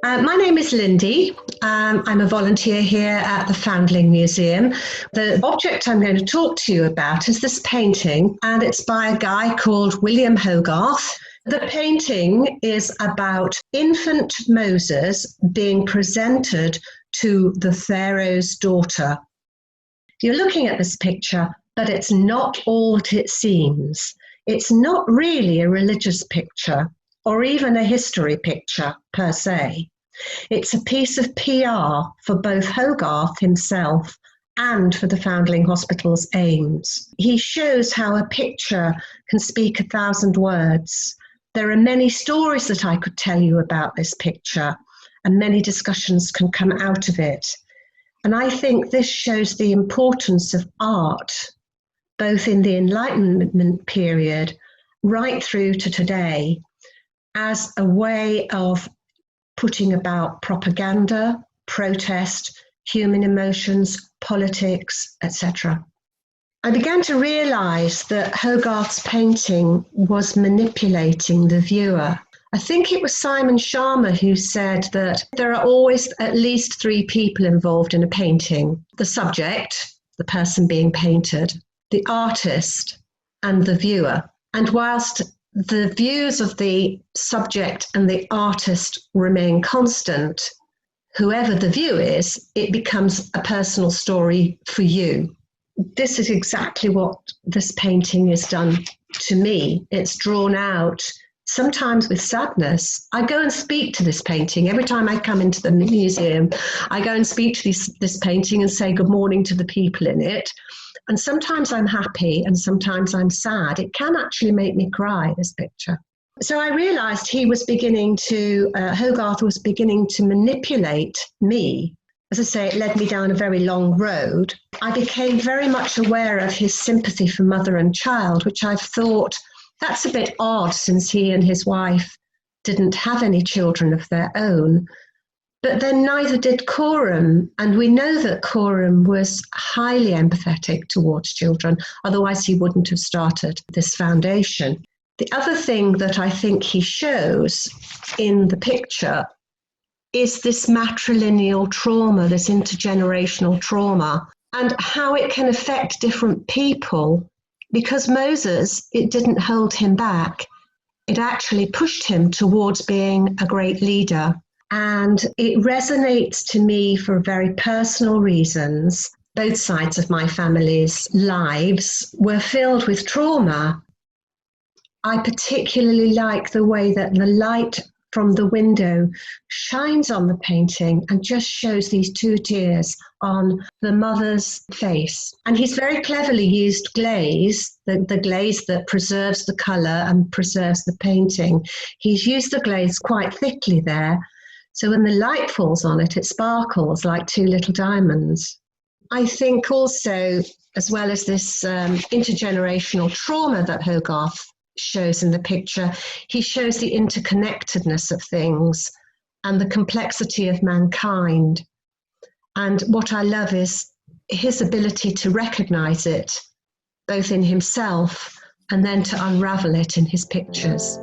My name is Lindi. I'm a volunteer here at the Foundling Museum. The object I'm going to talk to you about is this painting, and it's by a guy called William Hogarth. The painting is about infant Moses being presented to the Pharaoh's daughter. You're looking at this picture, but it's not all that it seems. It's not really a religious picture or even a history picture per se. It's a piece of PR for both Hogarth himself and for the Foundling Hospital's aims. He shows how a picture can speak 1,000 words. There are many stories that I could tell you about this picture, and many discussions can come out of it. And I think this shows the importance of art, both in the Enlightenment period right through to today, as a way of putting about propaganda, protest, human emotions, politics, etc. I began to realise that Hogarth's painting was manipulating the viewer. I think it was Simon Sharma who said that there are always at least 3 people involved in a painting: the subject, the person being painted, the artist, and the viewer. And whilst the views of the subject and the artist remain constant, whoever the view is, it becomes a personal story for you. This is exactly what this painting has done to me. It's drawn out, sometimes with sadness. I go and speak to this painting. Every time I come into the museum, I go and speak to this painting and say good morning to the people in it. And sometimes I'm happy and sometimes I'm sad. It can actually make me cry, this picture. So I realised Hogarth was beginning to manipulate me. As I say, it led me down a very long road. I became very much aware of his sympathy for mother and child, which I've thought, that's a bit odd since he and his wife didn't have any children of their own. But then neither did Coram, and we know that Coram was highly empathetic towards children, otherwise he wouldn't have started this foundation. The other thing that I think he shows in the picture is this matrilineal trauma, this intergenerational trauma, and how it can affect different people. Because Moses, it didn't hold him back. It actually pushed him towards being a great leader. And it resonates to me for very personal reasons. Both sides of my family's lives were filled with trauma. I particularly like the way that the light from the window shines on the painting and just shows these 2 tears on the mother's face. And he's very cleverly used glaze, the glaze that preserves the colour and preserves the painting. He's used the glaze quite thickly there. So when the light falls on it, it sparkles like 2 little diamonds. I think also, as well as this intergenerational trauma that Hogarth shows in the picture, he shows the interconnectedness of things and the complexity of mankind. And what I love is his ability to recognise it, both in himself and then to unravel it in his pictures.